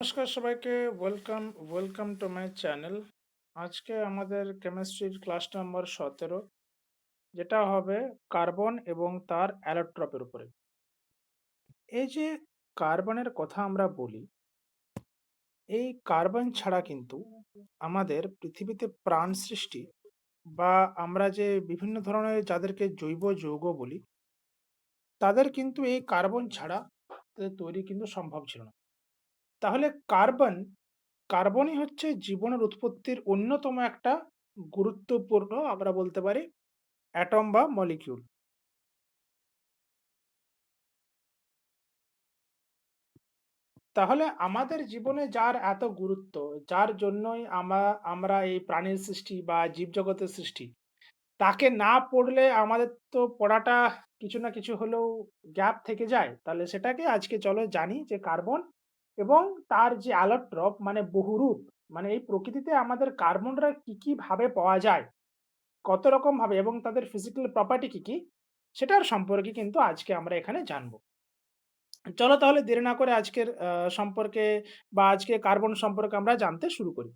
নমস্কার সবাইকে। Welcome to my channel. আজকে আমাদের কেমিস্ট্রির ক্লাস নাম্বার 17, যেটা হবে কার্বন এবং তার অ্যালোট্রপের উপরে। এই যে কার্বনের কথা আমরা বলি, এই কার্বন ছাড়া কিন্তু আমাদের পৃথিবীতে প্রাণ সৃষ্টি বা আমরা যে বিভিন্ন ধরনের যাদেরকে জৈব যৌগ বলি, তাদের কিন্তু এই কার্বন ছাড়া তাদের তৈরি কিন্তু সম্ভব ছিল না। তাহলে কার্বনই হচ্ছে জীবনের উৎপত্তির অন্যতম একটা গুরুত্বপূর্ণ, আমরা বলতে পারি, অ্যাটম বা মলিকিউল। তাহলে আমাদের জীবনে যার এত গুরুত্ব, যার জন্যই আমরা এই প্রাণীর সৃষ্টি বা জীবজগতের সৃষ্টি, তাকে না পড়লে আমাদের তো পড়াটা কিছু না কিছু হলেও গ্যাপ থেকে যায়। তাহলে সেটাকে আজকে চলো জানি যে কার্বন এবং তার যে অ্যালোট্রপ মানে বহুরূপ, মানে এই প্রকৃতিতে আমাদের কার্বনরা কি কি ভাবে পাওয়া যায়, কত রকম ভাবে এবং তাদের ফিজিক্যাল প্রপার্টি কি কি, সেটার সম্পর্কে কিন্তু আজকে আমরা এখানে জানবো। চলো তাহলে দেরি না করে আজকের সম্পর্কে বা আজকে কার্বন সম্পর্কে আমরা জানতে শুরু করি।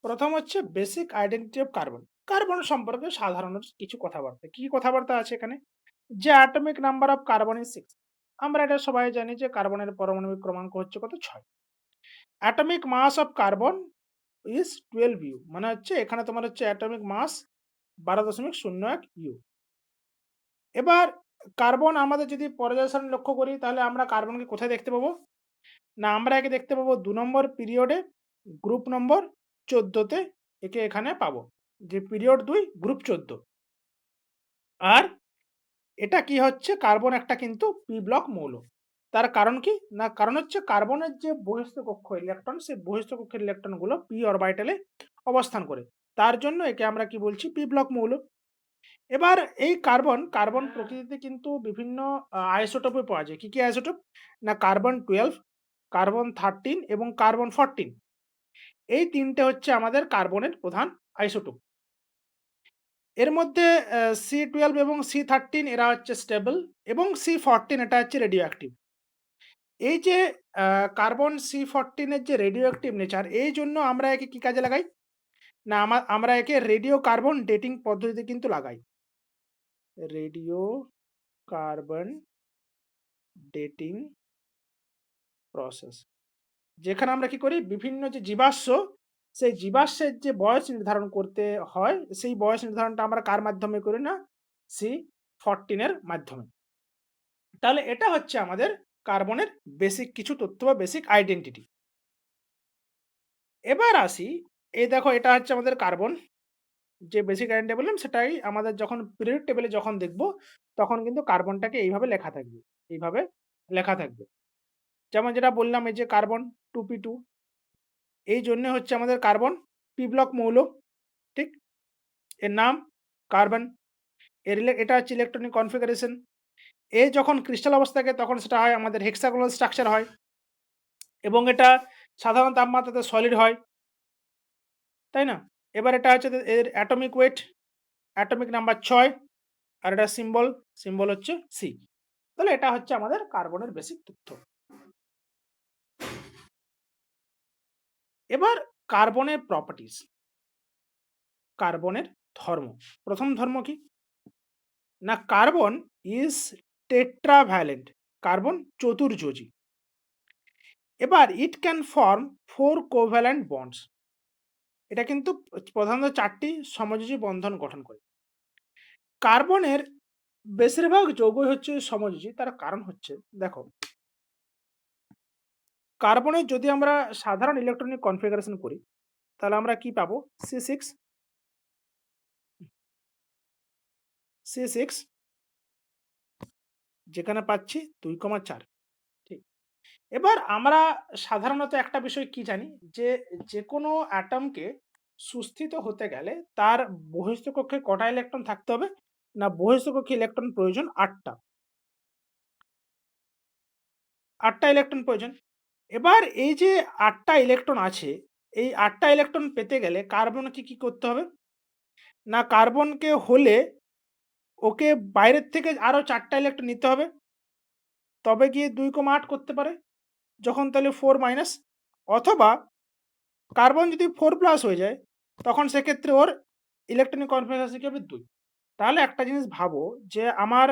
প্রথম হচ্ছে basic identity of carbon. Carbon সম্পর্কে সাধারণ কিছু কথাবার্তা, কি কথাবার্তা আছে এখানে? যে atomic number of carbon is 6। আমরা এটা সবাই জানি যে কার্বনের পারমাণবিক ক্রমাঙ্ক হচ্ছে কত? 6। Atomic mass of carbon is 12 u, মানে হচ্ছে এখানে তোমার হচ্ছে অ্যাটমিক মাস 12.01 ইউ। এবার কার্বন আমাদের যদি পর্যায় সারণী লক্ষ্য করি, তাহলে আমরা কার্বনকে কোথায় দেখতে পাবো? না, আমরা একে দেখতে পাবো ২ নম্বর পিরিয়ডে, গ্রুপ নম্বর ১৪ তে একে এখানে পাবো। যে পিরিয়ড ২, গ্রুপ ১৪। আর এটা কি হচ্ছে? কার্বন একটা কিন্তু পি ব্লক মৌল। তার কারণ কি? না, কারণ হচ্ছে কার্বনের যে বহিঃস্থ কক্ষ ইলেকট্রন, সেই বহিঃস্থ কক্ষের ইলেকট্রনগুলো পি অরবিটালে অবস্থান করে। তার জন্য একে আমরা কি বলছি? পি ব্লক মৌল। এবার এই কার্বন প্রকৃতিতে কিন্তু বিভিন্ন আইসোটোপে পাওয়া যায়। কি, কি আইসোটোপ? না, কার্বন 12, কার্বন 13 এবং কার্বন 14। এই ৩ টে হচ্ছে আমাদের কার্বনের প্রধান আইসোটোপ। এর মধ্যে C12 এবং C13 এরা হচ্ছে স্টেবল এবং C14 এটা হচ্ছে রেডিও অ্যাক্টিভ। এই যে আ কার্বন C14 এর যে রেডিও অ্যাক্টিভ নেচার, এইজন্য আমরা একে কি কাজে লাগাই? না, আমরা একে রেডিও কার্বন ডেটিং পদ্ধতিতে কিন্তু লাগাই। Radio carbon dating process. যেখানে আমরা কি করি? বিভিন্ন যে জীবাশ্ম, সেই জীবাশ্মের যে বয়স নির্ধারণ করতে হয়, সেই বয়স নির্ধারণটা আমরা কার মাধ্যমে করি? না, C14 এর মাধ্যমে। তাহলে এটা হচ্ছে আমাদের কার্বনের বেসিক কিছু তথ্য বা বেসিক আইডেন্টিটি। এবার আসি, এই দেখো এটা হচ্ছে আমাদের কার্বন। যে বেসিক আইডেন্টিটি বললাম সেটাই আমাদের যখন পিরিয়ড টেবলে যখন দেখব, তখন কিন্তু কার্বনটাকে এইভাবে লেখা থাকবে। এইভাবে লেখা থাকবে। যেমন যেটা বললাম, এই যে কার্বন 2p2, এই জন্যে হচ্ছে আমাদের কার্বন পি ব্লক মৌল, ঠিক? এর নাম কার্বন। এটা হচ্ছে ইলেকট্রনিক কনফিগারেশন। এ যখন ক্রিস্টাল অবস্থা থাকে তখন সেটা হয় আমাদের হেক্সাগোনাল স্ট্রাকচার হয় এবং এটা সাধারণ তাপমাত্রাতে সলিড হয়, তাই না? এবার এটা হচ্ছে এর অ্যাটমিক ওয়েট, অ্যাটমিক নাম্বার ৬, আর এটা সিম্বল হচ্ছে সি। তাহলে এটা হচ্ছে আমাদের কার্বনের বেসিক তথ্য। এবার কার্বনের প্রপার্টিজ, কার্বনের ধর্ম। প্রথম ধর্ম কি? না, কার্বন ইজ টেট্রাভ্যালেন্ট। কার্বন চতুর্যোজী। এবার it can form 4 covalent bonds. এটা কিন্তু প্রধানত 4টি সমযোজী বন্ধন গঠন করে। কার্বনের বেশিরভাগ যৌগই হচ্ছে সমযোজী। তার কারণ হচ্ছে, দেখো, কার্বনের যদি আমরা সাধারণ ইলেকট্রনিক কনফিগারেশন করি, তাহলে আমরা কি পাবো? C6, C6, যেখানে পাচ্ছি 2,4। ঠিক। এবার আমরা সাধারণত একটা বিষয় কি জানি? যে যেকোনো অ্যাটমকে সুস্থিত হতে গেলে তার বহিঃস্থ কক্ষে কটা ইলেকট্রন থাকতে হবে? না, বহিঃস্থ কক্ষে ইলেকট্রন প্রয়োজন 8 টা। 8 টা ইলেকট্রন প্রয়োজন। এবার এই যে 8 টা ইলেকট্রন আছে, এই 8 টা ইলেকট্রন পেতে গেলে কার্বনকে কি করতে হবে? না, কার্বনকে হলে ওকে বাইরের থেকে আরো 4 টা ইলেকট্রন নিতে হবে। তবে গিয়ে 2,8 করতে পারে। যখন তাহলে 4 মাইনাস, অথবা কার্বন যদি 4 প্লাস হয়ে যায়, তখন সেক্ষেত্রে ওর ইলেকট্রনিক কনফিগারেশন কি হবে? ২। তাহলে একটা জিনিস ভাবো যে আমার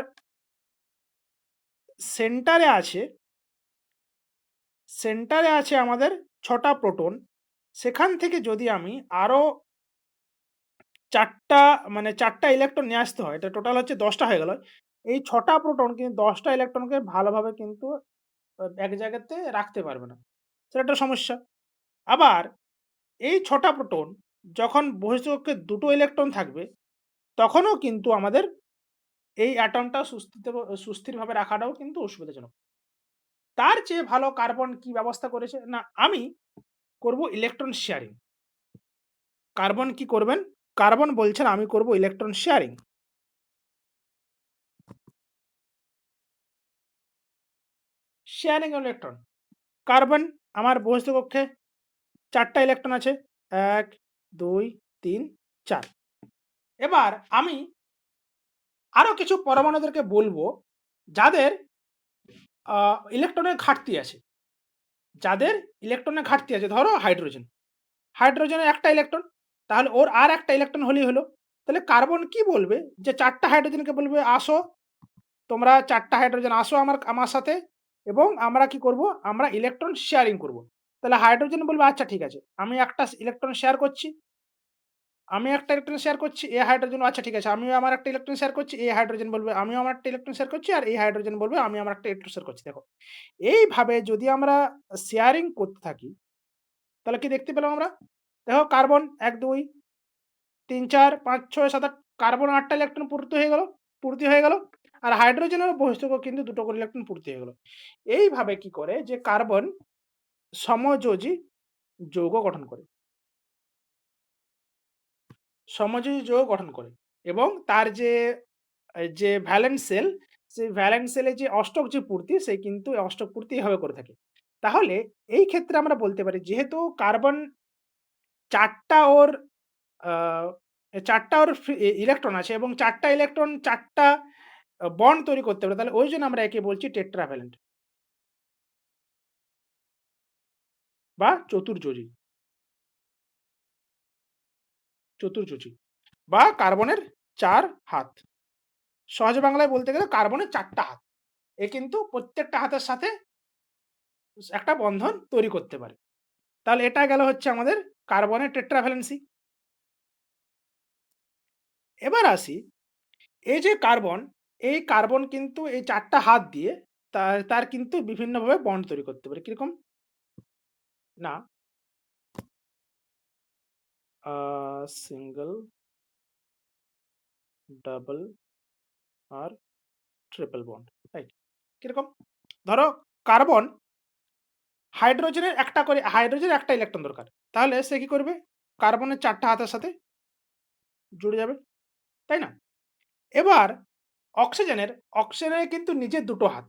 সেন্টারে আছে সেন্টারে আছে আমাদের ৬ টা প্রোটন। সেখান থেকে যদি আমি আরো ৪ টা, মানে ৪ টা ইলেকট্রন নিয়ে আসতে হয়, এটা টোটাল হচ্ছে ১০ টা হয়ে গেল। এই ৬ টা প্রোটন কিন্তু ১০ টা ইলেকট্রনকে ভালোভাবে কিন্তু এক জায়গাতে রাখতে পারবে না। সেটা একটা সমস্যা। আবার এই ৬ টা প্রোটন যখন বহিঃস্থকক্ষে ২ টো ইলেকট্রন থাকবে, তখনও কিন্তু আমাদের এই অ্যাটমটা সুস্থিরভাবে রাখাটাও কিন্তু অসুবিধাজনক। তার চেয়ে ভালো কার্বন কি ব্যবস্থা করেছে? না, আমি করব ইলেকট্রন শেয়ারিং। কার্বন কি করবেন? কার্বন বলছেন আমি করব electron sharing. Sharing electron. Carbon আমার বহিঃস্থ কক্ষে ৪ টা ইলেকট্রন আছে। ১, ২, ৩, ৪। এবার আমি আরো কিছু পরমাণুদেরকে বলব, যাদের আ ইলেকট্রনের ঘাটতি আছে। যাদের ইলেকট্রনের ঘাটতি আছে, ধরো হাইড্রোজেন। হাইড্রোজেনের ১ টা ইলেকট্রন, তাহলে ওর আর ১ টা ইলেকট্রন হলেই হলো। তাহলে কার্বন কি বলবে? যে ৪ টা হাইড্রোজেনকে বলবে, "আসো, তোমরা ৪ টা হাইড্রোজেন আসো আমার আমার সাথে, এবং আমরা কি করব? আমরা ইলেকট্রন শেয়ারিং করব।" তাহলে হাইড্রোজেন বলবে, "আচ্ছা ঠিক আছে। আমি একটা ইলেকট্রন শেয়ার করছি। আমি একটা ইলেকট্রন শেয়ার করছি।" এ হাইড্রোজেন, "আচ্ছা ঠিক আছে। আমিও আমার একটা ইলেকট্রন শেয়ার করছি।" এ হাইড্রোজেন বলবে, "আমিও আমার একটা ইলেকট্রন শেয়ার করছি।" আর এই হাইড্রোজেন বলবে, "আমি আমার একটা ইলেকট্রন শেয়ার করছি।" দেখো, এইভাবে যদি আমরা শেয়ারিং করতে থাকি, তাহলে কি দেখতে পেলাম আমরা? দেখো, কার্বন ১, ২, ৩, ৪, ৫, ৬, ৭, ৮, কার্বন ৮ টা ইলেকট্রন পূর্তি হয়ে গেল। আর হাইড্রোজেনেরও বহিঃস্থ কিন্তু ২ টো করে ইলেকট্রন পূর্তি হয়ে গেল। এইভাবে কি করে যে কার্বন সমযোজী যৌগ গঠন করে। সমযোজী যৌগ গঠন করে, এবং তার যে ভ্যালেন্স সেল, সেই ভ্যালেন্স সেলে যে অষ্টক যে পূর্তি, সে কিন্তু অষ্টক পূর্তি এভাবে করে থাকে। তাহলে এই ক্ষেত্রে আমরা বলতে পারি, যেহেতু কার্বন ৪ টা ওর আ ৪ টা ওর ইলেকট্রন আছে, এবং ৪ টা ইলেকট্রন ৪ টা বন্ড তৈরি করতে পারে। তাহলে ওইজন্য আমরা একে বলছি টেট্রাভ্যালেন্ট বা চতুর্যোজী বা কার্বনের ৪ হাত। সহজ বাংলায় বলতে গেলে কার্বনের ৪ টা হাত। এ কিন্তু প্রত্যেকটা হাতের সাথে একটা বন্ধন তৈরি করতে পারে। তাহলে এটা গেল হচ্ছে আমাদের কার্বনের টেট্রাভ্যালেন্সি। এবার আসি, এই যে কার্বন, এই কার্বন কিন্তু এই ৪ টা হাত দিয়ে তার তার কিন্তু বিভিন্নভাবে বন্ড তৈরি করতে পারে। কিরকম? না, আ সিঙ্গল, ডাবল আর ট্রিপল বন্ড, রাইট? কিরকম? ধরো, কার্বন, হাইড্রোজেনের একটা ইলেকট্রন দরকার। তাহলে সে কি করবে? কার্বনের ৪ টা হাতের সাথে জুড়ে যাবে, তাই না? এবার অক্সিজেনের অক্সিজেনের কিন্তু নিজের ২ টো হাত।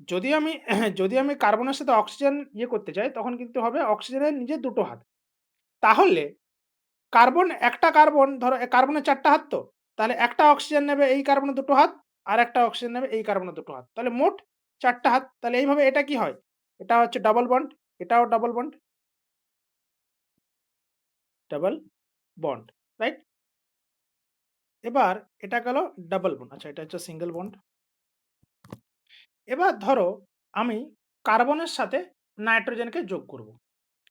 যদি আমি যদি আমি কার্বনের সাথে অক্সিজেন করতে চাই, তখন কিন্তু হবে অক্সিজেনের নিজের ২ টো হাত। তাহলে একটা কার্বন, ধরো কার্বনের ৪ টা হাত তো। তাহলে একটা অক্সিজেন নেবে এই কার্বনের ২ টো হাত, আরেকটা অক্সিজেন নেবে এই কার্বনের ২ টো হাত। তাহলে মোট ৪ টা হাত। তাহলে এইভাবে এটা কি হয়? এটা হচ্ছে ডাবল বন্ড, এটাও double bond, double bond, right? এবার এটা গেল ডাবল বন্ড। আচ্ছা, এটা হচ্ছে সিঙ্গল বন্ড। এবার ধরো আমি কার্বনের সাথে নাইট্রোজেনকে যোগ করব।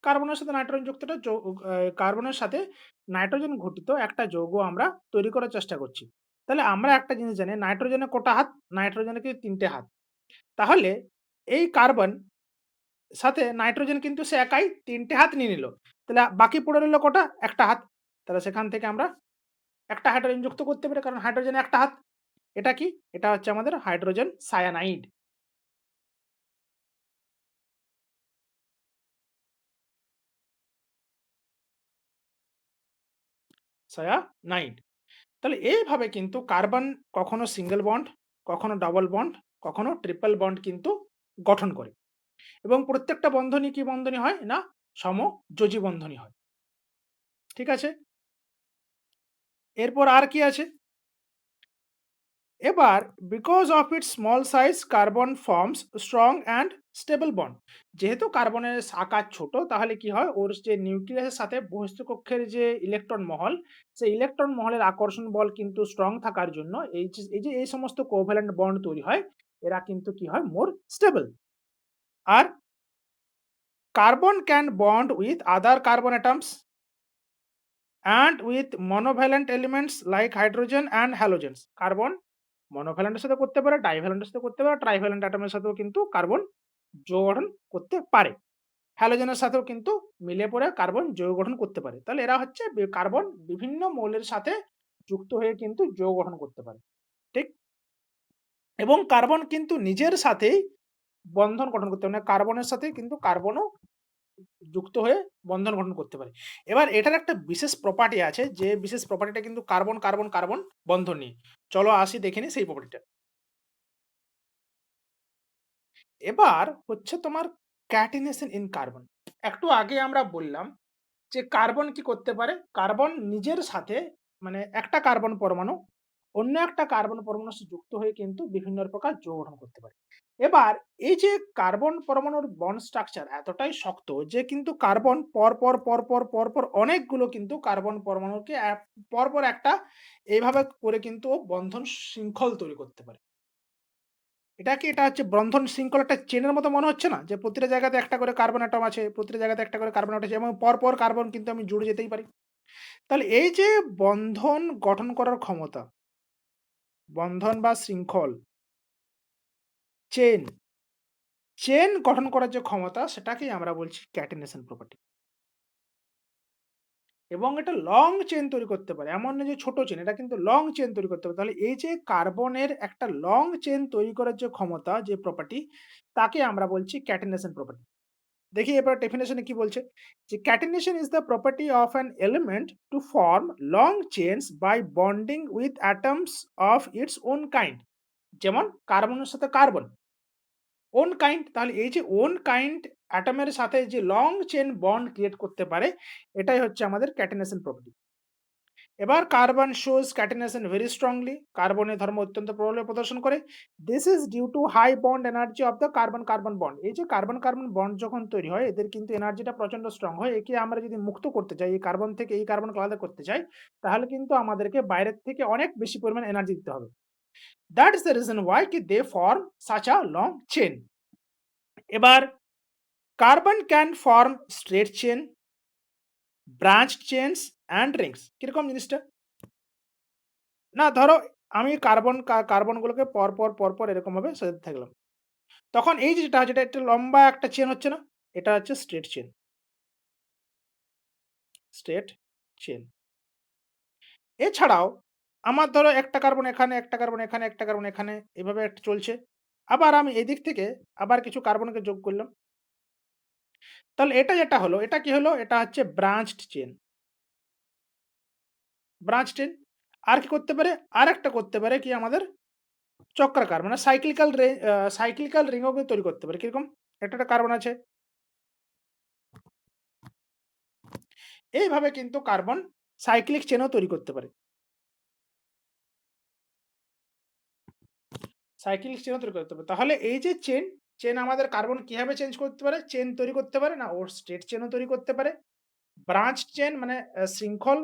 কার্বনের সাথে নাইট্রোজেন যুক্তটা কার্বনের সাথে নাইট্রোজেন ঘটিত একটা যৌগ আমরা তৈরি করার চেষ্টা করছি। তাহলে আমরা একটা জিনিস জানি, নাইট্রোজেনের কটা হাত? নাইট্রোজেনের কিন্তু ৩ টে হাত। তাহলে এই কার্বন সাথে নাইট্রোজেন কিন্তু সে একাই ৩ টে হাত নিয়ে নিল। তাহলে বাকি পড়ে রইল কটা? ১ টা হাত। তাহলে সেখান থেকে আমরা একটা হাইড্রোজেন যুক্ত করতে পারি, কারণ হাইড্রোজেনের ১ টা হাত। এটা কি? এটা হচ্ছে আমাদের হাইড্রোজেন সায়ানাইড। সায়ানাইড। তাহলে এইভাবে কিন্তু কার্বন কখনো সিঙ্গল বন্ড, কখনো ডাবল বন্ড, কখনো ট্রিপল বন্ড কিন্তু গঠন করে, এবং প্রত্যেকটা বন্ধনই কি বন্ধনী হয়? না, সমযোজী বন্ধনী হয়। ঠিক আছে? এরপর আর কি আছে? এবার because of its small size carbon forms strong and stable bond. যেহেতু কার্বনের আকার ছোট তাহলে কি হয়, ওর যে নিউক্লিয়াসের সাথে বহিস্থ কক্ষের যে ইলেকট্রন মহল, সেই ইলেকট্রন মহলের আকর্ষণ বল কিন্তু স্ট্রং থাকার জন্য এই সমস্ত কোভ্যালেন্ট বন্ড তৈরি হয়, এরা কিন্তু কি হয়, মোর স্টেবল। আর carbon can bond with other carbon atoms and with monovalent elements like hydrogen and halogens. Carbon মনোভ্যালেন্টের সাথে করতে পারে, ডাইভ্যালেন্টের সাথে করতে পারে, ট্রাইভ্যালেন্ট অ্যাটমের সাথেও কিন্তু কার্বন যৌগ গঠন করতে পারে। হ্যালোজেনের সাথেও কিন্তু মিলে পড়ে কার্বন যৌগ গঠন করতে পারে। তাহলে এরা হচ্ছে কার্বন বিভিন্ন মৌলের সাথে যুক্ত হয়ে কিন্তু যৌগ গঠন করতে পারে। ঠিক? এবং কার্বন কিন্তু নিজের সাথেই বন্ধন গঠন করতে পারে। মানে কার্বনের সাথে কিন্তু কার্বনও যুক্ত হয়ে বন্ধন গঠন করতে পারে। এবার এটার একটা বিশেষ প্রপার্টি আছে, যে বিশেষ প্রপার্টিটা কিন্তু কার্বন, কার্বন, কার্বন বন্ধন নিয়ে। চলো আসি দেখে নিই সেই প্রপার্টিটা। এবার হচ্ছে তোমার ক্যাটিনেশন ইন কার্বন। একটু আগে আমরা বললাম যে কার্বন কি করতে পারে? কার্বন নিজের সাথে, মানে একটা কার্বন পরমাণু অন্য একটা কার্বন পরমাণুর সাথে যুক্ত হয়ে কিন্তু বিভিন্ন প্রকার যৌগ গঠন করতে পারে। এবার এই যে কার্বন পরমাণুর বন্ড স্ট্রাকচার এতটাই শক্ত যে কিন্তু কার্বন পরপর অনেকগুলো কিন্তু কার্বন পরমাণুকে পরপর একটা এইভাবে করে কিন্তু বন্ধন শৃঙ্খল তৈরি করতে পারে। এটা হচ্ছে বন্ধন শৃঙ্খল, একটা চেনের মতো মনে হচ্ছে না? যে প্রতিটা জায়গাতে একটা করে কার্বন অ্যাটম আছে, প্রতিটা জায়গাতে একটা করে কার্বন অ্যাটম আছে এবং পরপর কার্বন কিন্তু আমি জুড়ে যেতেই পারি। তাহলে এই যে বন্ধন গঠন করার ক্ষমতা, বন্ধন বা শৃঙ্খল, চেন, চেন গঠন করার যে ক্ষমতা সেটাকেই আমরা বলছি ক্যাটেনেশন প্রপার্টি। এবং এটা লং চেইন তৈরি করতে পারে। এমন না যে ছোট চেইন, এটা কিন্তু লং চেইন তৈরি করতে পারে। তাহলে এই যে কার্বনের একটা লং চেইন তৈরি করার যে ক্ষমতা, যে প্রপার্টি, তাকে আমরা বলছি ক্যাটেনেশন প্রপার্টি। দেখি এবার ডেফিনিশনে কি বলছে, যে catenation is the property of an element to form long chains by bonding with atoms of its own kind. যেমন কার্বনের সাথে কার্বন, ওন কাইন্ড, তাহলে এই যে ওন কাইন্ড অ্যাটমের সাথে যে লং চেইন বন্ড ক্রিয়েট করতে পারে, এটাই হচ্ছে আমাদের ক্যাটেনেশন প্রপার্টি। এবার carbon shows catenation very strongly, কার্বনের ধর্ম অত্যন্ত প্রবল প্রদর্শন করে। This is due to high bond energy of the carbon carbon bond. এই যে কার্বন কার্বন বন্ড যখন তৈরি হয় এদের কিন্তু এনার্জিটা প্রচন্ড স্ট্রং হয়। একে আমরা যদি মুক্ত করতে চাই, এই কার্বন থেকে এই কার্বনকে আলাদা করতে চাই, তাহলে কিন্তু আমাদেরকে বাইরের থেকে অনেক বেশি পরিমাণ এনার্জি দিতে হবে। That is the reason why কি they form such a long chain. এবার carbon can form straight chain, branch chains and rings. কিরকম জিনিসটা? না ধরো আমি কার্বনগুলোকে পরপর এরকমভাবে সাজাতে থাকলাম। তখন এই যেটা একটা লম্বা একটা চেইন হচ্ছে না? এটা হচ্ছে স্ট্রেট চেইন, স্ট্রেট চেইন। এছাড়াও আমার ধরো একটা কার্বন এখানে, একটা কার্বন এখানে, একটা কার্বন এখানে, এভাবে একটা চলছে। আবার আমি এদিক থেকে আবার কিছু কার্বনকে যোগ করলাম। তাহলে এটা যেটা হলো, এটা কি হলো? এটা হচ্ছে ব্রাঞ্চড চেইন, ব্রাঞ্চ চেইন। আর কি করতে পারে? আরেকটা করতে পারে কি আমাদের চক্রাকার, মানে সাইক্লিক্যাল রিংও কিন্তু তৈরি করতে পারে। কিরকম? একটা কার্বন আছে। এইভাবে কিন্তু কার্বন সাইক্লিক চেনও তৈরি করতে পারে। সাইক্লিক চেনও তৈরি করতে পারে। তাহলে এই যে চেন আমাদের কার্বন কিভাবে চেঞ্জ করতে পারে? চেন তৈরি করতে পারে না, ওর স্ট্রেট চেনও তৈরি করতে পারে। ব্রাঞ্চ চেন মানে শৃঙ্খল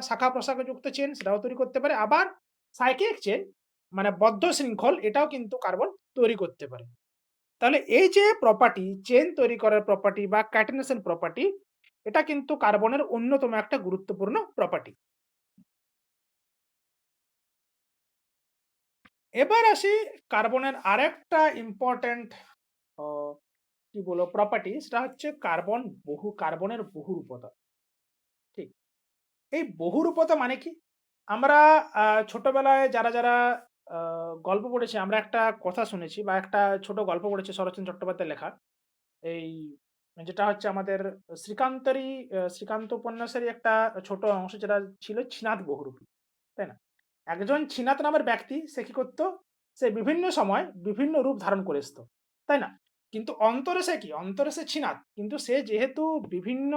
শাখা-প্রশাখাযুক্ত চেন সেটাও তৈরি করতে পারে। আবার সাইক্লিক চেন মানে বদ্ধ শৃঙ্খল, এটাও কিন্তু কার্বন তৈরি করতে পারে। তাহলে এই যে প্রপার্টি, চেন তৈরি করার প্রপার্টি বা ক্যাটেনেশন প্রপার্টি, এটা কিন্তু কার্বনের অন্যতম একটা গুরুত্বপূর্ণ প্রপার্টি। এবার আসি কার্বনের আরেকটা ইম্পোর্টেন্ট অ কি বলবো প্রপার্টি, সেটা হচ্ছে কার্বনের বহুরূপতা। ঠিক। এই বহুরূপতা মানে কি? আমরা ছোটবেলায় যারা আ গল্প পড়েছি, আমরা একটা কথা শুনেছি বা একটা ছোট গল্প পড়েছি শরৎচন্দ্র চট্টোপাধ্যায়ের লেখা। এই যেটা হচ্ছে আমাদের শ্রীকান্ত উপন্যাসেরই একটা ছোট অংশ, যেটা ছিল 'ছিনাদ বহুরূপী'। তাই না? একজন ছিনাদ নামের ব্যক্তি, সে কি করত? সে বিভিন্ন সময় বিভিন্ন রূপ ধারণ করে আসতো। তাই না? কিন্তু অন্তরে সে কি? অন্তরে সে ছিনাদ। কিন্তু সে যেহেতু বিভিন্ন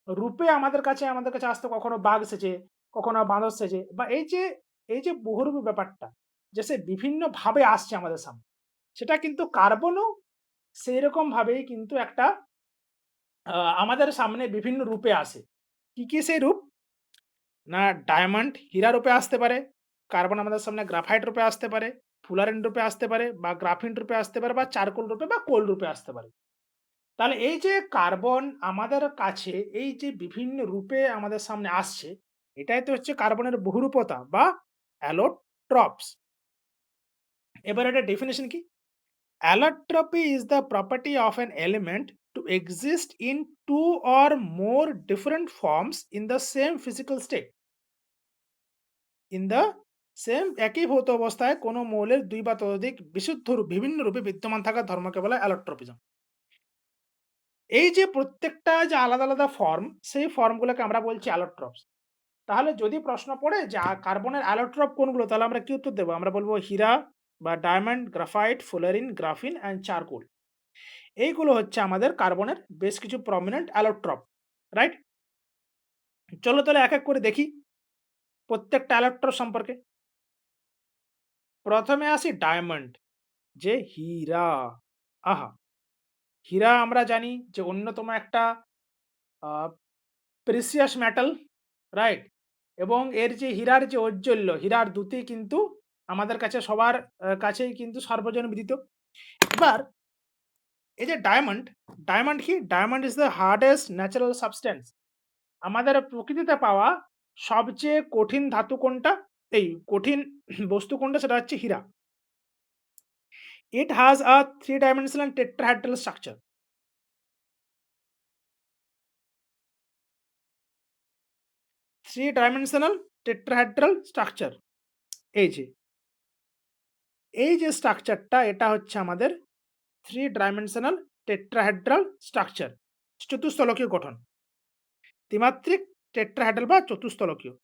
রূপে আমাদের কাছে আসতো, কখনো বাঘ সেজে, কখনো বাঁদর সেজে, বা এই যে বহুরূপী ব্যাপারটা, যে সে বিভিন্নভাবে আসছে আমাদের সামনে। সেটা কিন্তু কার্বনও সেইরকম ভাবেই কিন্তু একটা আমাদের সামনে বিভিন্ন রূপে আসে। কি, কি সেই রূপ? না ডায়মন্ড হীরা রূপে আসতে পারে, কার্বন আমাদের সামনে গ্রাফাইট রূপে আসতে পারে, ফুলারিন রূপে আসতে পারে বা গ্রাফিন রূপে আসতে পারে বা চারকোল রূপে বা কোল রূপে আসতে পারে। তাহলে এই যে কার্বন আমাদের কাছে এই যে বিভিন্ন রূপে আমাদের সামনে আসছে, এটাই তো হচ্ছে কার্বনের বহুরূপতা বা অ্যালোট্রপস। এবার এটার ডেফিনিশন কি? Allotropy is the property of an element to exist in two or more different forms in the same physical state. In the same একই ভৌত অবস্থায় কোনো মৌলের ২ বা ততোধিক বিশুদ্ধ বিভিন্ন রূপে বিদ্যমান থাকার ধর্মকে বলে অ্যালোট্রপিজম। এই যে প্রত্যেকটা যে আলাদা, আলাদা ফর্ম, সেই ফর্মগুলোকে আমরা বলছি অ্যালোট্রপস। তাহলে যদি প্রশ্ন পড়ে যে কার্বনের অ্যালোট্রপ কোনগুলো? তাহলে আমরা কি উত্তর দেব? আমরা বলব হীরা বা diamond, graphite, fullerene, graphene and charcoal. এইগুলো হচ্ছে আমাদের কার্বনের বেশ কিছু প্রমিনেন্ট অ্যালোট্রপ। রাইট? চলো তাহলে এক, এক করে দেখি প্রত্যেকটা অ্যালোট্রপ সম্পর্কে। প্রথমে আসি ডায়মন্ড, যে হীরা। আহা! হীরা আমরা জানি যে অন্যতম একটা আ প্রেসিয়াস মেটাল, রাইট? এবং এর যে হীরার যে ঔজ্জ্বল্য, হীরার দ্যুতি কিন্তু আমাদের কাছে সবার কাছেই কিন্তু সর্বজনবিদিত। এবার এই যে ডায়মন্ড, ডায়মন্ড কি? Diamond is the hardest natural substance. আমাদের প্রকৃতিতে পাওয়া সবচেয়ে কঠিন ধাতু কোনটা? এই কঠিন বস্তু কোনটা? সেটা হচ্ছে হীরা। It has a three-dimensional tetrahedral structure. Three-dimensional tetrahedral structure. এই যে, এই যে স্ট্রাকচারটা এটা হচ্ছে আমাদের থ্রি ডাইমেনশনাল টেট্রাহেড্রাল স্ট্রাকচার। চতুস্তলকীয় গঠন। ত্রিমাত্রিক টেট্রাহেড্রাল বা চতুস্তলকীয়।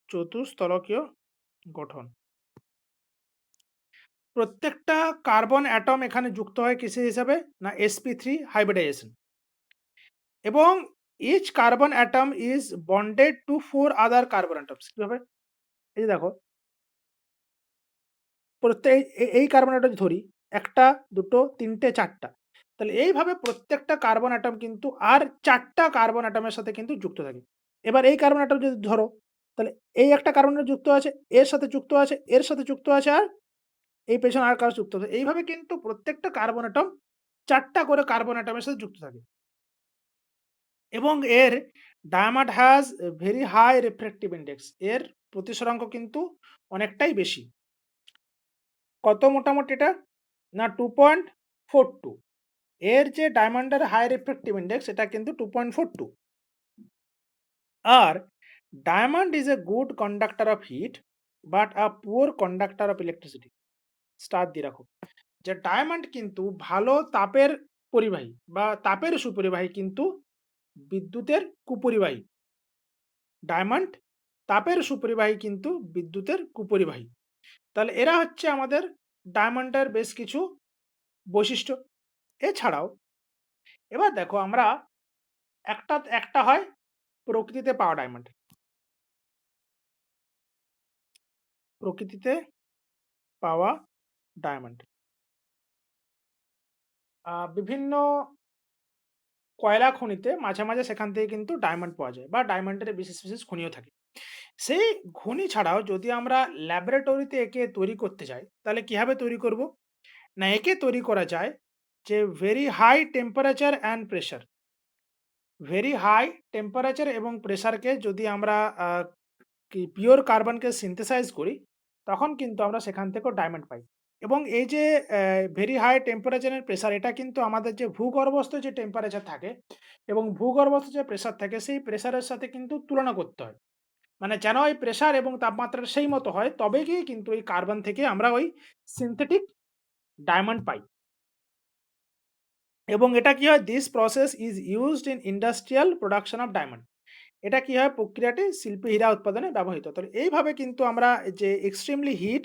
চতুস্তলকীয় গঠন। প্রত্যেকটা কার্বন অ্যাটম এখানে যুক্ত হয় কিসের হিসাবে? না sp3 হাইব্রিডাইজেশন। এবং each carbon atom is bonded to 4 other carbon atoms। কিভাবে? এই যে দেখো, এই কার্বন অ্যাটম ধরি ১ টা, ২ টো, ৩ টে, ৪ টা। তাহলে এইভাবে প্রত্যেকটা কার্বন অ্যাটম কিন্তু আর ৪ টা কার্বন অ্যাটমের সাথে কিন্তু যুক্ত থাকে। এবার এই কার্বন অ্যাটম যদি ধরো, তাহলে এই একটা কার্বন যুক্ত আছে, এর সাথে যুক্ত আছে, এর সাথে যুক্ত আছে আর এই পেছনে আর কারো যুক্ত আছে। এইভাবে কিন্তু প্রত্যেকটা কার্বন অ্যাটম ৪ টা করে কার্বন অ্যাটমের সাথে যুক্ত থাকে। এবং এর diamond has a very high refractive index. এর প্রতিসরাঙ্ক কিন্তু অনেকটাই বেশি। কত মোটামুটি এটা? না 2.42। এর যে ডায়মন্ডের হাই রিফ্র্যাক্টিভ ইনডেক্স এটা কিন্তু 2.42। আর diamond is a good conductor of heat but a poor conductor of electricity. Star দিয়ে রাখো যে ডায়মন্ড কিন্তু ভালো তাপের পরিবাহী বা তাপের সুপরিবাহী কিন্তু বিদ্যুতের কুপরিবাহী। ডায়মন্ড তাপের সুপরিবাহী কিন্তু বিদ্যুতের কুপরিবাহী। তাহলে এরা হচ্ছে আমাদের ডায়মন্ডের বেশ কিছু বৈশিষ্ট্য। এছাড়াও এবার দেখো আমরা একটা একটা হয় প্রকৃতিতে পাওয়া ডায়মন্ড। প্রকৃতিতে পাওয়া ডায়মন্ড। বিভিন্ন কয়লা খনিতে মাঝে, মাঝে সেখান থেকে কিন্তু ডায়মন্ড পাওয়া যায় বা ডায়মন্ডের বিশেষ, বিশেষ খনিও থাকে। সেই খনি ছাড়াও যদি আমরা ল্যাবরেটরিতে একে তৈরি করতে যাই, তাহলে কিভাবে তৈরি করব? না একে তৈরি করা যায় যে very high temperature and pressure. Very high temperature এবং প্রেশারকে যদি আমরা আ কি পিওর কার্বনকে সিনথেসাইজ করি, তখন কিন্তু আমরা সেখান থেকেও ডায়মন্ড পাই। এবং এই যে very high temperature and pressure এটা কিন্তু আমাদের যে ভূগর্ভস্থ যে টেম্পারেচার থাকে এবং ভূগর্ভস্থ যে প্রেশার থাকে সেই প্রেশারের সাথে কিন্তু তুলনা করতে হয়। মানে যেন ওই প্রেশার এবং তাপমাত্রাটা সেই মতো হয় তবে গিয়ে কিন্তু ওই কার্বন থেকে আমরা ওই সিনথেটিক ডায়মন্ড পাই। এবং এটা কি হয়? This process is used in industrial production of diamond. এটা কি হয়? প্রক্রিয়াটি শিল্পী হীরা উৎপাদনে ব্যবহৃত। তো এইভাবে কিন্তু আমরা যে এক্সট্রিমলি হিট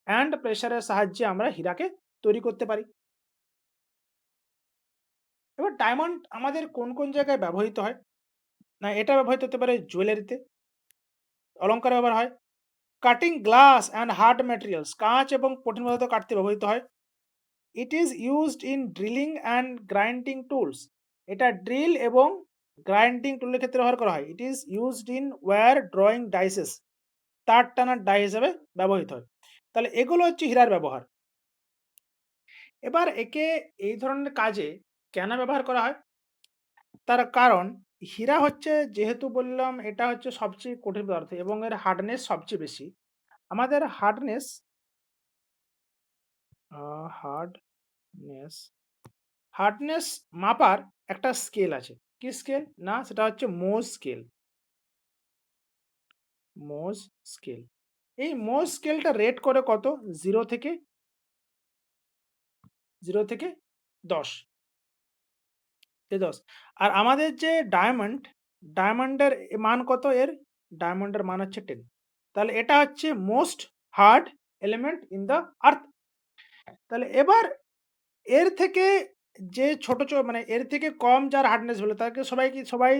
অ্যান্ড প্রেশারের সাহায্যে আমরা হীরাকে তৈরি করতে পারি। এবার ডায়মন্ড আমাদের কোন, কোন জায়গায় ব্যবহৃত হয়? না এটা ব্যবহৃত হতে পারে জুয়েলারিতে, অলঙ্কারে ব্যবহার হয়। Cutting glass and hard materials, কাঁচ এবং কঠিন পদার্থ কাটতে ব্যবহৃত হয়। It is used in drilling and grinding tools, এটা ড্রিল এবং গ্রাইন্ডিং টুলের ক্ষেত্রে ব্যবহার করা হয়। It is used in wire drawing dies, তার টানার ডাই হিসেবে ব্যবহৃত হয়। তাহলে এগুলো হচ্ছে হীরার ব্যবহার। এবার একে এই ধরনের কাজে কেন ব্যবহার করা হয়? তার কারণ হীরা হচ্ছে, যেহেতু বললাম এটা হচ্ছে সবচেয়ে কঠিন পদার্থ এবং এর হার্ডনেস সবচেয়ে বেশি। আমাদের আ হার্ডনেস হার্ডনেস মাপার একটা স্কেল আছে। কি স্কেল? না, সেটা হচ্ছে মোজ স্কেল। মোজ স্কেল। এই মোজ স্কেলটা রেট করে কত? 0 থেকে 0 থেকে 10, 10। আর আমাদের যে ডায়মন্ডের মান কত এর? ডায়মন্ডের মান হচ্ছে 10। তাহলে এটা হচ্ছে most hard element in the earth. তাহলে এবার এর থেকে যে মানে এর থেকে কম যার হার্ডনেস হলো তাকে সবাই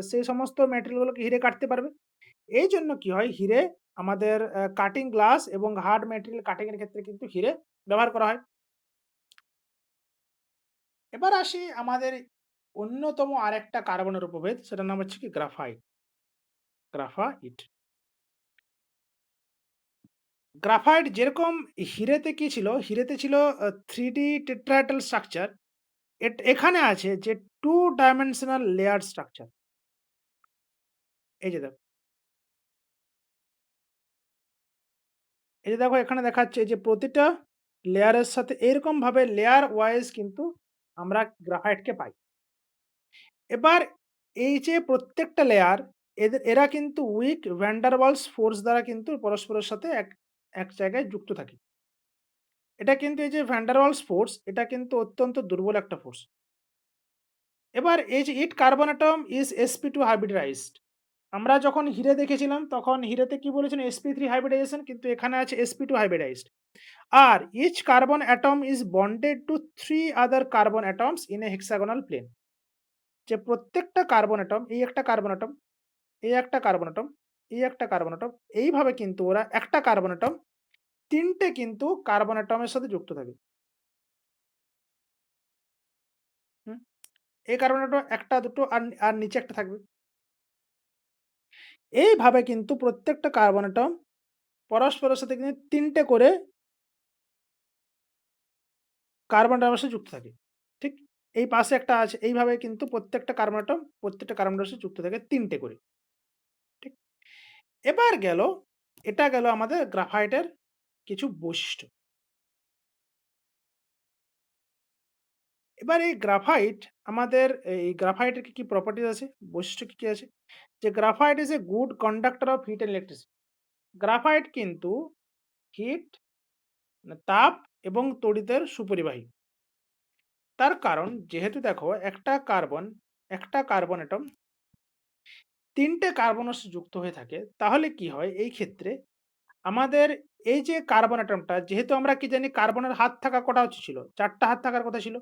সেই সমস্ত ম্যাটেরিয়াল গুলোকে হিরে কাটতে পারবে। এইজন্য কি হয়, হিরে আমাদের কাটিং গ্লাস এবং হার্ড ম্যাটেরিয়াল কাটিং এর ক্ষেত্রে কিন্তু হিরে ব্যবহার করা হয়। এবার আসি আমাদের অন্যতম আরেকটা কার্বনের উপভেদ, সেটার নাম হচ্ছে কি গ্রাফাইট। গ্রাফাইট। গ্রাফাইট যেরকম হিরেতে কি ছিল? হিরেতে ছিল 3D টেট্রাহেড্রাল স্ট্রাকচার। এখানে আছে যে 2 ডাইমেনশনাল লেয়ার স্ট্রাকচার। এই যে দেখো, এই যে দেখো এখানে দেখাচ্ছে যে প্রতিটা লেয়ারের সাথে এরকমভাবে লেয়ার ওয়াইজ কিন্তু আমরা গ্রাফাইটকে পাই। এবার এই যে প্রত্যেকটা লেয়ার, এরা কিন্তু weak van der Waals force দ্বারা কিন্তু পরস্পরের সাথে এক জায়গায় যুক্ত থাকে। এটা কিন্তু এই যে ভ্যান ডার ওয়ালস ফোর্স, এটা কিন্তু অত্যন্ত দুর্বল একটা ফোর্স। এবার এই যে it carbon atom is sp2 hybridized. আমরা যখন হিরে দেখেছিলাম তখন হিরেতে কি বলেছেন? sp3 হাইব্রিডাইজেশন, কিন্তু এখানে আছে sp2 হাইব্রিডাইজড। আর each carbon atom is bonded to 3 other carbon atoms in a hexagonal plane. যে প্রত্যেকটা কার্বন অ্যাটম, এই একটা কার্বন অ্যাটম, এই একটা কার্বন অ্যাটম, এই একটা কার্বন অ্যাটম, এইভাবে কিন্তু ওরা একটা কার্বন অ্যাটম ৩ টে কিন্তু কার্বন অ্যাটমের সাথে যুক্ত থাকে। হুম? এই কার্বন অ্যাটম ১ টা ২ টো আর নিচে একটা থাকবে। এইভাবে কিন্তু প্রত্যেকটা কার্বন অ্যাটম পরস্পরের সাথে কিন্তু ৩ টে করে কার্বন ডাই অক্সাইড যুক্ত থাকে। ঠিক? এই পাশে একটা আছে। এইভাবে কিন্তু প্রত্যেকটা কার্বন অ্যাটম প্রত্যেকটা কার্বন ডাই অক্সাইড যুক্ত থাকে ৩ টে করে। ঠিক? এবার এটা গেল আমাদের গ্রাফাইটের কিছু বৈশিষ্ট্য। এবার এই গ্রাফাইটের কি প্রপার্টিজ আছে? বৈশিষ্ট্য কি আছে? যে graphite is A good conductor of hit and electricity. Graphite কিন্তু হিট, মানে তাপ এবং তড়িতের সুপরিবাহী। তার কারণ যেহেতু দেখো একটা কার্বন অ্যাটম ৩ টে কার্বন অণু যুক্ত হয়ে থাকে, তাহলে কি হয় এই ক্ষেত্রে আমাদের এই যে কার্বন অ্যাটমটা, যেহেতু আমরা কি জানি কার্বনের হাত থাকা কটা ছিল? ৪ টা হাত থাকার কথা ছিল।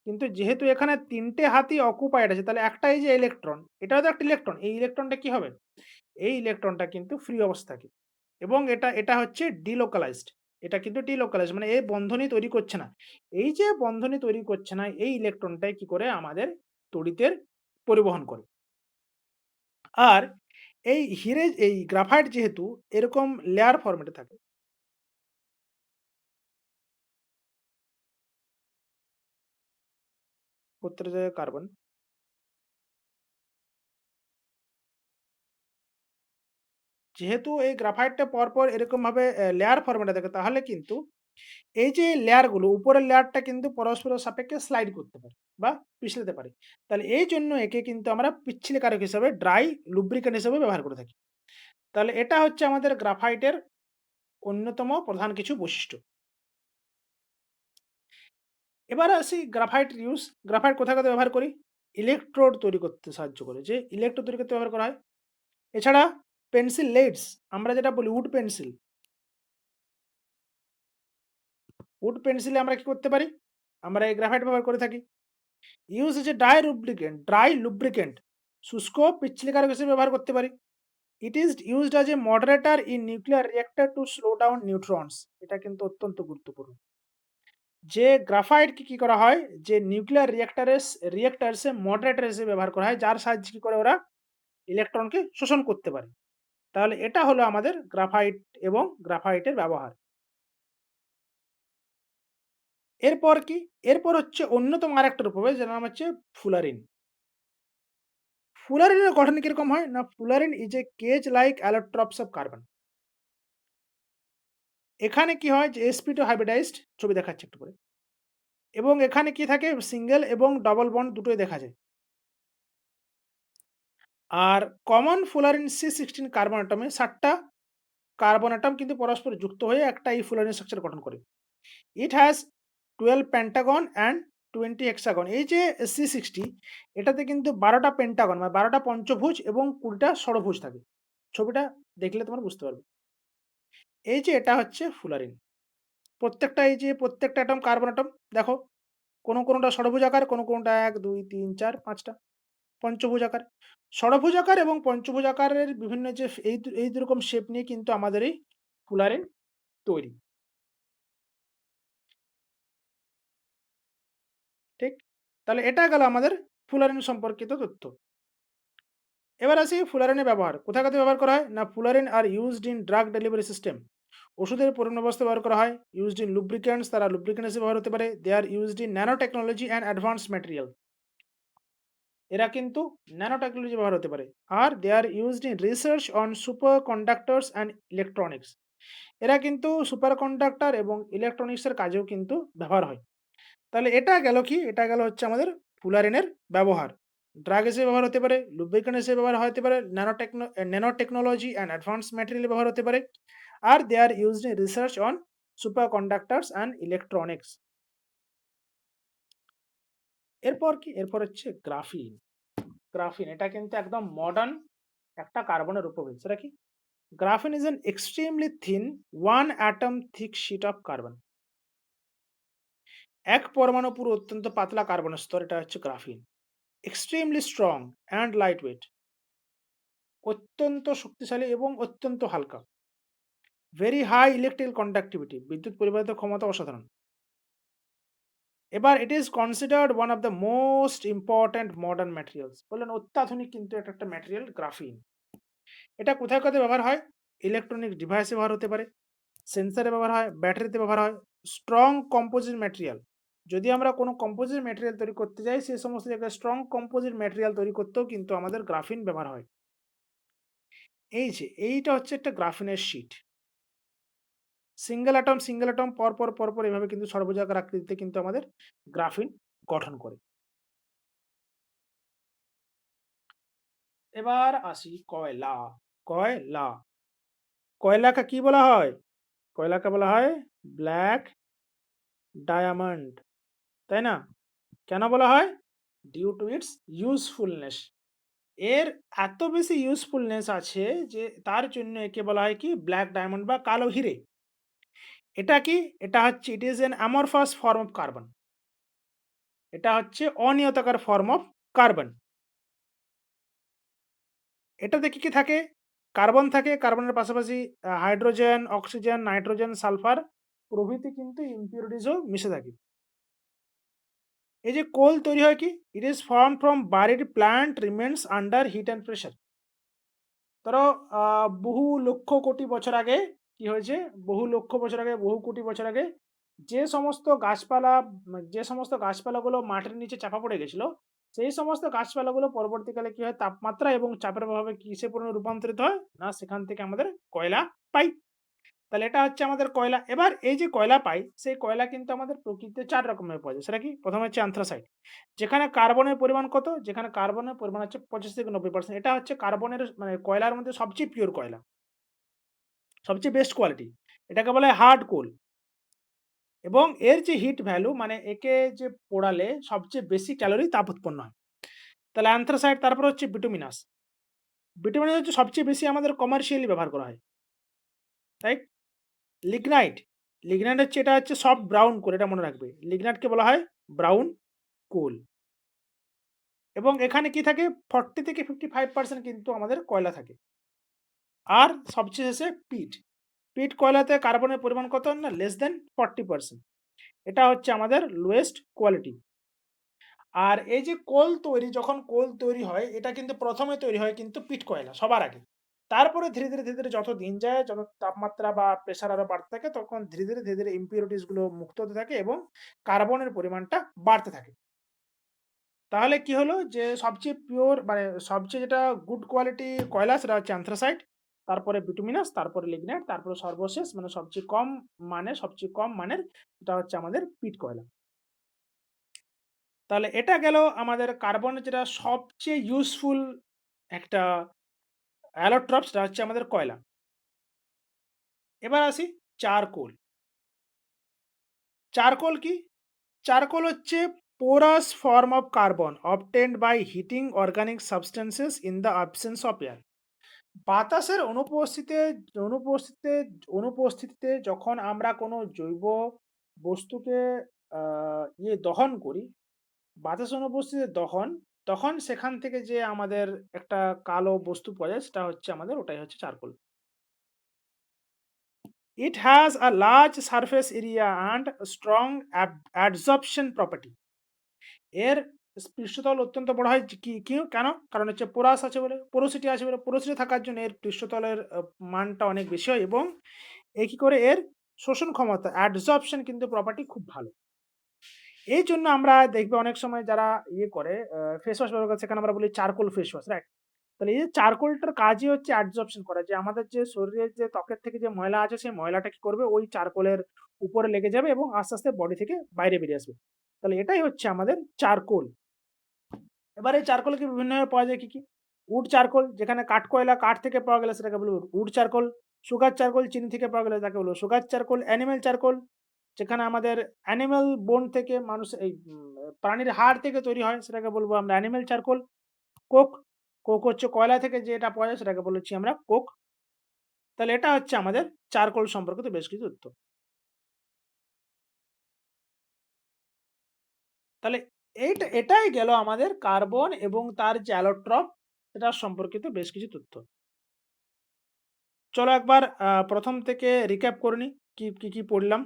কিন্তু যেহেতু এখানে ৩ টে হাতই অকুপায়েড আছে, তাহলে একটা এই যে ইলেকট্রন, এটাও তো একটা ইলেকট্রন। এই ইলেকট্রনটা কি হবে? এই ইলেকট্রনটা কিন্তু ফ্রি অবস্থায় থাকে এবং এটা হচ্ছে ডিলোকালাইজড। এটা কিন্তু ডিলোকালাইজড, মানে এই বন্ধনী তৈরি করছে না। এই যে বন্ধনী তৈরি করছে না, এই ইলেকট্রনটাই কি করে আমাদের তড়িতের পরিবহন করে। আর এই গ্রাফাইট যেহেতু এরকম লেয়ার ফরম্যাটে থাকে, প্রত্যেকটা জায়গায় কার্বন। যেহেতু এই গ্রাফাইটটা পরপর এরকমভাবে লেয়ার ফরম্যাটে থাকে, তাহলে কিন্তু এই যে লেয়ারগুলো, উপরের লেয়ারটা কিন্তু পরস্পরের সাপেক্ষে স্লাইড করতে পারে বা পিছলাতে পারে। তাহলে এইজন্য একে কিন্তু আমরা পিচ্ছিল কারক হিসাবে, ড্রাই লুব্রিক্যান্ট হিসেবে ব্যবহার করে থাকি। তাহলে এটা হচ্ছে আমাদের গ্রাফাইটের অন্যতম প্রধান কিছু বৈশিষ্ট্য। এবার আসি গ্রাফাইট কোথায় ব্যবহার করি? ইলেকট্রোড তৈরি করতে সাহায্য করে। যে ইলেকট্রোড তৈরি করতে ব্যবহার করা হয়। এছাড়া পেন্সিল লেডস, আমরা যেটা বলি উড পেন্সিলে আমরা কি করতে পারি? আমরা এই গ্রাফাইট ব্যবহার করে থাকি। ইউজ হচ্ছে ড্রাই লুব্রিক্যান্ট, শুষ্ক পিচ্ছিল কারক হিসেবে ব্যবহার করতে পারি। It is used as a moderator in nuclear reactor to slow down neutrons. এটা কিন্তু অত্যন্ত গুরুত্বপূর্ণ। যে গ্রাফাইটকে কি করা হয়, যে নিউক্লিয়ার রিঅ্যাক্টরসে মডারেটর হিসেবে ব্যবহার করা হয়, যার সাহায্যে কি করে ওরা ইলেকট্রনকে শোষণ করতে পারে। তাহলে এটা হলো আমাদের গ্রাফাইট এবং গ্রাফাইটের ব্যবহার। এরপর কি? এরপর হচ্ছে অন্যতম আরেকটা রূপে যার নাম হচ্ছে ফুলারিন। ফুলারিনের গঠন কিরকম হয়? না fullerene is a cage like allotropes of carbon. এখানে কি হয় যে sp2 হাইব্রিডাইজড, ছবি দেখাচ্ছি একটু পরে। এবং এখানে কি থাকে সিঙ্গেল এবং ডবল বন্ড দুটোই দেখা যায়। আর কমন ফুলারিন C16 কার্বন অ্যাটমে ৭ টা কার্বন অ্যাটম কিন্তু পরস্পর যুক্ত হয়ে একটা এই ফুলারিন স্ট্রাকচার গঠন করে। It has 12 Pentagon and 20 hexagon. এই যে C60, এটাতে কিন্তু ১২ টা পেন্টাগন মানে ১২ টা পঞ্চভুজ এবং ২০ টা ষড়ভুজ থাকে। ছবিটা দেখলে তোমরা বুঝতে পারবে। এই যে এটা হচ্ছে ফুলারিন। প্রত্যেকটা এই যে প্রত্যেকটা অ্যাটম কার্বন অ্যাটম দেখো, কোনটা ষড়ভুজাকার, কোনটা ১, ২, ৩, ৪, ৫ টা পঞ্চভুজাকার। ষড়ভুজাকার এবং পঞ্চভুজাকারের বিভিন্ন যে এই দুরকম শেপ নিয়ে কিন্তু আমাদের এই ফুলারিন তৈরি। ঠিক? তাহলে এটা গেল আমাদের ফুলারিন সম্পর্কিত তথ্য। এবার আসি ফুলারিনের ব্যবহার। কোথায় ব্যবহার করা হয়? না fullerene are used in drug delivery system. ওষুধের পরিবহন ব্যবস্থায় ব্যবহার করা হয়। ইউজড ইন লুব্রিক্যান্টস, তারা লুব্রিক্যান্ট হিসেবে ব্যবহার হতে পারে। They are used in nano technology and advanced material. এরা কিন্তু ন্যানো টেকনোলজি ব্যবহার হতে পারে। আর they are used in research on super conductors and electronics. এরা কিন্তু সুপার কন্ডাক্টর এবং ইলেকট্রনিক্সের কাজেও কিন্তু ব্যবহার হয়। তাহলে এটা গেল কি? এটা গেল হচ্ছে আমাদের ফুলারিনের ব্যবহার। ড্রাগ হিসেবে ব্যবহার হতে পারে, লুব্রিক্যান্ট হিসেবে ব্যবহার হতে পারে, nano technology and advance material ব্যবহার হতে পারে। আর they are used in research on super conductors and electronics. এরপর কি? এরপর হচ্ছে গ্রাফিন। গ্রাফিন এটা কিন্তু একদম মডার্ন একটা কার্বনের উপভেদ। সেটা কি? Graphene is an extremely thin one atom thick sheet of carbon. এক পরমাণু পুরো অত্যন্ত পাতলা কার্বনের স্তর, এটা হচ্ছে graphene. Extremely strong and light weight, অত্যন্ত শক্তিশালী এবং অত্যন্ত হালকা। ভেরি হাই ইলেকট্রিক্যাল কন্ডাক্টিভিটি, বিদ্যুৎ পরিবাহিত ক্ষমতা অসাধারণ। এবার it is considered one of the most important modern materials. বললেন অত্যাধুনিক কিন্তু এটা একটা ম্যাটেরিয়াল গ্রাফিন। এটা কোথায় ব্যবহার হয়? ইলেকট্রনিক ডিভাইসে ব্যবহার হতে পারে, সেন্সরে ব্যবহার হয়, ব্যাটারিতে ব্যবহার হয়। স্ট্রং কম্পোজিট ম্যাটেরিয়াল, যদি আমরা কোনো কম্পোজিট ম্যাটেরিয়াল তৈরি করতে যাই, সেই সমস্ত জায়গায় স্ট্রং কম্পোজিট ম্যাটেরিয়াল তৈরি করতেও কিন্তু আমাদের গ্রাফিন ব্যবহার হয়। এই যে এইটা হচ্ছে একটা গ্রাফিনের শীট। সিঙ্গেল অ্যাটম পরপর এভাবে কিন্তু সর্বজাকার আকৃতিতে কিন্তু আমাদের গ্রাফিন গঠন করে। এবার আসি কয়লা। কয়লা, কয়লাকে কি বলা হয়? কয়লাকে বলা হয় ব্ল্যাক ডায়ামন্ড, তাই না? কেন বলা হয়? Due to its usefulness. এর এত বেশি ইউজফুলনেস আছে যে তার জন্য একে বলা হয় কি ব্ল্যাক ডায়মন্ড বা কালো হিরে। এটা কি? এটা হচ্ছে it is an amorphous form of carbon. এটা হচ্ছে অনিয়তাকার ফর্ম অফ কার্বন। এটাতে কি থাকে? কার্বন থাকে, কার্বনের পাশাপাশি হাইড্রোজেন, অক্সিজেন, নাইট্রোজেন, সালফার প্রভৃতি কিন্তু ইম্পিউরিটিসও মিশে থাকে। এই যে কোল তৈরি হয় কি? It is form from buried plant remains under heat and pressure. ধরো বহু লক্ষ কোটি বছর আগে কি হয়েছে? বহু লক্ষ বছর আগে, বহু কোটি বছর আগে যে সমস্ত গাছপালা যে সমস্ত গাছপালাগুলো মাটির নিচে চাপা পড়ে গেছিল, সেই সমস্ত গাছপালাগুলো পরবর্তীকালে কি হয়? তাপমাত্রা এবং চাপের প্রভাবে কিসে রূপান্তরিত হয়? না সেখান থেকে আমাদের কয়লা পাই। তাহলে এটা হচ্ছে আমাদের কয়লা। এবার এই যে কয়লা পাই, সেই কয়লা কিন্তু আমাদের প্রকৃতিতে ৪ রকমের পাওয়া যায়। সেটা কি? ১ম হচ্ছে অ্যান্থ্রাসাইট। যেখানে কার্বনের পরিমাণ কত? যেখানে কার্বনের পরিমাণ হচ্ছে ৮৫-৯০%। এটা হচ্ছে কার্বনের মানে কয়লার মধ্যে সবচেয়ে পিওর কয়লা। সবচেয়ে বেস্ট কোয়ালিটি। এটাকে বলা হয় হার্ড কোল। এবং এর যে হিট ভ্যালু মানে একে যে পোড়ালে সবচেয়ে বেশি ক্যালোরি তাপ উৎপন্ন হয়। তাহলে অ্যান্থ্রাসাইট, তারপর হচ্ছে বিটুমিনাস। বিটুমিনাস হচ্ছে সবচেয়ে বেশি আমাদের কমার্শিয়ালি ব্যবহার করা হয়। রাইট? লিগনাইট। লিগনাইট হচ্ছে এটা হচ্ছে সফট ব্রাউন কোল, এটা মনে রাখবে। লিগনাইটকে বলা হয় ব্রাউন কোল। এবং এখানে কি থাকে? 40-55% কিন্তু আমাদের কয়লা থাকে। আর সবচেয়ে শেষে পিট। পিট কয়লাতে কার্বনের পরিমাণ কত না লেস দেন 40%। এটা হচ্ছে আমাদের লোয়েস্ট কোয়ালিটি। আর এই যে কোল তৈরি যখন কোল তৈরি হয় এটা কিন্তু ১ম এ তৈরি হয় কিন্তু পিট কয়লা সবার আগে। তারপরে ধীরে ধীরে যত দিন যায়, যত তাপমাত্রা বা প্রেশার আরো বাড়তে থাকে তখন ধীরে ধীরে ইম্পিউরিটিস গুলো মুক্ত হতে থাকে এবং কার্বনের পরিমাণটা বাড়তে থাকে। তাহলে কি হলো যে সবচেয়ে পিওর মানে সবচেয়ে যেটা গুড কোয়ালিটি কয়লা সেটা হচ্ছে অ্যান্থ্রাসাইট, তারপরে বিটুমিনাস, তারপরে লিগনাইট, তারপরে সর্বশেষ মানে সবচেয়ে কম মানের এটা হচ্ছে আমাদের পিট কয়লা। তাহলে এটা গেল আমাদের কার্বনের যেটা সবচেয়ে ইউজফুল একটা অ্যালোট্রপ সেটা হচ্ছে আমাদের কয়লা। এবার আসি চারকোল। চারকোল কি? চারকোল হচ্ছে porous form of carbon obtained by heating organic substances in the absence of air. বাতাসের অনুপস্থিতিতে অনুপস্থিতিতে যখন আমরা কোনো জৈব বস্তুকে দহন করি, বাতাসের অনুপস্থিতিতে দহন, তখন সেখান থেকে যে আমাদের একটা কালো বস্তু পাওয়া যায় সেটা হচ্ছে আমাদের ওটাই হচ্ছে charcoal. It has a large surface area and strong adsorption property. এর পৃষ্ঠতল অত্যন্ত বড় হয় কেন? কারণ হচ্ছে পোরাস আছে বলে, পোরোসিটি আছে বলে। পোরোসিটি থাকার জন্য এর পৃষ্ঠতলের মানটা অনেক বেশি হয় এবং কি করে এর শোষণ ক্ষমতা অ্যাডসর্পশন কিন্তু প্রপার্টি খুব ভালো। এইজন্য আমরা দেখবে অনেক সময় যারা করে ফেস ওয়াশ ব্যবহার করে সেখানে আমরা বলি চারকোল ফেস ওয়াশ, রাইট? তাহলে এই যে চারকোলটার কাজই হচ্ছে অ্যাডসর্পশন করা। যে আমাদের যে শরীরের যে ত্বকের থেকে যে ময়লা আছে সেই ময়লাটা কি করবে ওই চারকোলের উপরে লেগে যাবে এবং আস্তে বডি থেকে বাইরে বেরিয়ে আসবে। তাহলে এটাই হচ্ছে আমাদের চারকোল। এবার এই চারকোলকে বিভিন্নভাবে পাওয়া যায় কি? উড চারকোল যেখানে কাঠকয়লা কাঠ থেকে পাওয়া গেলে সেটাকে বলব উড চারকোল। সুগার চারকোল চিনি থেকে পাওয়া গেলে তাকে বলব সুগার চারকোল। অ্যানিমেল চারকোল যেখানে আমাদের অ্যানিমেল বোন থেকে মানুষ প্রাণীর হাড় থেকে তৈরি হয় সেটাকে বলব আমরা অ্যানিমেল চারকোল। কোক, কোক হচ্ছে কয়লা থেকে যেটা পাওয়া যায় সেটাকে বলেছি আমরা কোক। তাহলে এটা হচ্ছে আমাদের চারকোল সম্পর্কিত বেশ কিছু তথ্য। তাহলে এটাই গেল আমাদের কার্বন এবং তার যে অ্যালোট্রপ সেটার সম্পর্কিত বেশ কিছু তথ্য। চলো একবার ১ম থেকে রিক্যাপ করে নিই কি পড়লাম।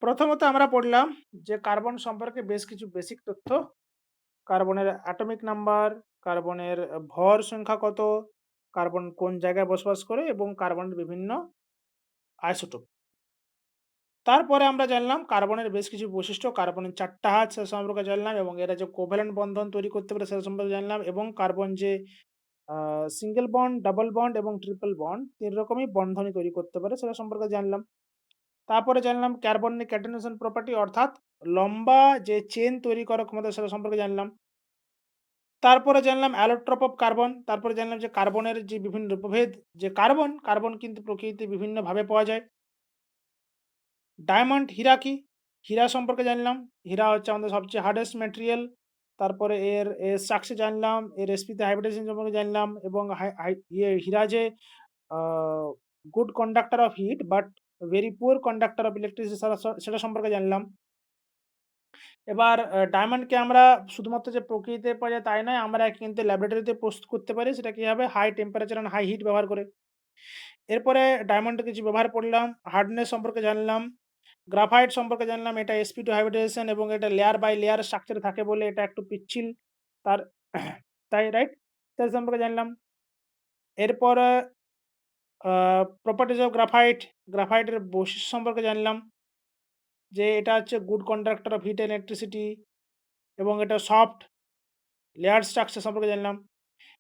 প্রথমত আমরা পড়লাম যে কার্বন সম্পর্কে বেশ কিছু বেসিক তথ্য। কার্বনের অ্যাটমিক নাম্বার, কার্বনের ভর সংখ্যা কত, কার্বন কোন জায়গায় বসবাস করে এবং কার্বনের বিভিন্ন আইসোটোপ। তারপরে আমরা জানলাম কার্বনের বেশ কিছু বৈশিষ্ট্য, কার্বনের ৪ টা হাত সে সম্পর্কে জানলাম এবং এরা যে কোভ্যালেন্ট বন্ধন তৈরি করতে পারে সে সম্পর্কে জানলাম এবং কার্বন যে a single bond, double bond এবং ট্রিপল বন্ড ৩ রকমই বন্ধনী তৈরি করতে পারে সেটা সম্পর্কে জানলাম। তারপরে জানলাম কার্বনিক ক্যাটেনেশন প্রপার্টি অর্থাৎ লম্বা যে চেইন তৈরি করার ক্ষমতা সেটা সম্পর্কে জানলাম। তারপরে জানলাম অ্যালোট্রপ অফ কার্বন, তারপরে জানলাম যে কার্বনের যে বিভিন্ন প্রভেদ, যে কার্বন কিন্তু প্রকৃতিতে বিভিন্নভাবে পাওয়া যায়। ডায়মন্ড হীরা কি? হীরা সম্পর্কে জানলাম। হীরা হচ্ছে আমাদের সবচেয়ে হার্ডেস্ট ম্যাটেরিয়াল। তারপরে এর স্ট্রাকচার জানলাম, এর sp তে হাইব্রিডাইজেশন সম্পর্কে জানলাম এবং হাই হাই হীরা যে a good conductor of heat but very poor conductor of electricity সেটা সম্পর্কে জানলাম। এবার ডায়মন্ডকে আমরা শুধুমাত্র যে প্রকৃতিতে পাওয়া যায় তাই নয়, আমরা কিন্তু ল্যাবরেটরিতে প্রস্তুত করতে পারি। সেটা কিভাবে? High temperature and high heat ব্যবহার করে। এরপরে ডায়মন্ডের কিছু ব্যবহার পড়লাম, হার্ডনেস সম্পর্কে জানলাম, গ্রাফাইট সম্পর্কে জানলাম। এটা sp2 হাইব্রিডাইজেশন এবং এটা লেয়ার বাই লেয়ার স্ট্রাকচারে থাকে বলে এটা একটু পিচ্ছিল। তার তাই রাইট? তার সম্পর্কে জানলাম। এরপরে আ প্রপার্টিজ অফ গ্রাফাইট, গ্রাফাইটের বৈশিষ্ট্য সম্পর্কে জানলাম যে এটা হচ্ছে good conductor of hit and electricity এবং এটা সফট লেয়ার স্ট্রাকচার সম্পর্কে জানলাম।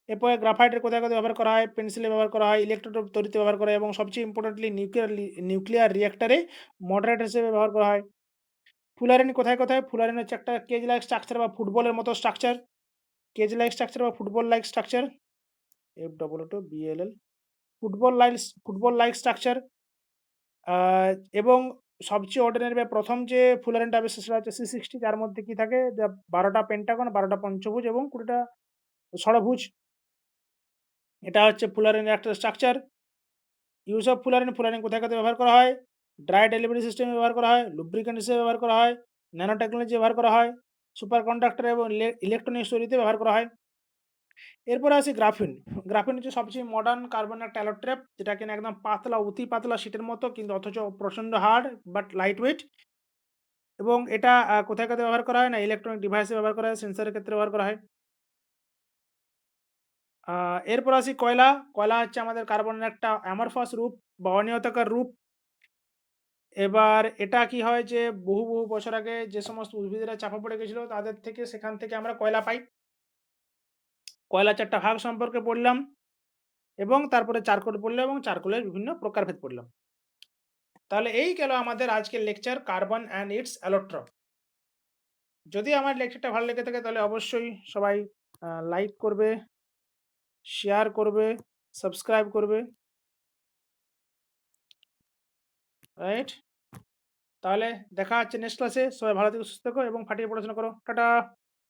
এরপরে গ্রাফাইটের কোথায় ব্যবহার করা হয়? পেন্সিলে ব্যবহার করা হয়, ইলেকট্রোড তৈরিতে ব্যবহার করা হয় এবং সবচেয়ে ইম্পোর্টেন্টলি নিউক্লিয়ার রিঅ্যাক্টরে মডারেট হিসেবে ব্যবহার করা হয়। ফুলারিন কোথায়? ফুলারিন হচ্ছে একটা কেজ লাইক স্ট্রাকচার বা ফুটবলের মতো স্ট্রাকচার। কেজ লাইক স্ট্রাকচার বা football like structure. FOOBLL football like structure uh এবং সবচেয়ে অর্ডিনারি বা ১ম যে ফুলারিনটা আবিষ্কার সেটা হচ্ছে C60 যার মধ্যে কি থাকে? ১২ টা পেন্টাগন, ১২ টা পঞ্চভুজ এবং ২০ টা ষড়ভুজ। এটা হচ্ছে ফুলারিনের একটা structure. Use of fullerene, fullerene কোথায় ব্যবহার করা হয়? ড্রাই ডেলিভারি সিস্টেমে ব্যবহার করা হয়, লুব্রিক্যান্ট হিসেবে ব্যবহার করা হয়, ন্যানো টেকনোলজি ব্যবহার করা হয়, সুপার কন্ডাক্টর এবং ইলেকট্রনিক্স তৈরিতে ব্যবহার করা হয়। এরপরে আসি গ্রাফিন। গ্রাফিন হচ্ছে সবচেয়ে মডার্ন কার্বন একটা অ্যালোট্রপ যেটা কিনা একদম পাতলা, অতি পাতলা শীটের মতো কিন্তু অথচ প্রচন্ড হার্ড বাট লাইট ওয়েট এবং এটা কোথায়, কোথায় ব্যবহার করা হয় না ইলেকট্রনিক ডিভাইসে ব্যবহার করা হয়, সেন্সরের ক্ষেত্রে ব্যবহার করা হয়। আ এরপর আসি কয়লা। কয়লা হচ্ছে আমাদের কার্বনের একটা অ্যামরফাস রূপ বা অনিয়তাকার রূপ। এবার এটা কি হয় যে বহু, বহু বছর আগে যে সমস্ত উদ্ভিদেরা চাপা পড়ে গেছিল তাদের থেকে সেখান থেকে আমরা কয়লা পাই। কয়লার ৪ টা ভাগ সম্পর্কে পড়লাম এবং তারপরে চারকোল পড়লাম এবং চারকোলের বিভিন্ন প্রকারভেদ পড়লাম। তাহলে এই গেল আমাদের আজকের lecture carbon and it's allotrope. যদি আমার লেকচারটা ভালো লেগে থাকে তাহলে অবশ্যই সবাই লাইক করবে, শেয়ার করবে, সাবস্ক্রাইব করবে, রাইট? তাহলে দেখা হচ্ছে নেক্সট ক্লাসে। সবাই ভালো থেকো, সুস্থ থেকো এবং ফাটিয়ে পড়াশোনা করো। টাটা।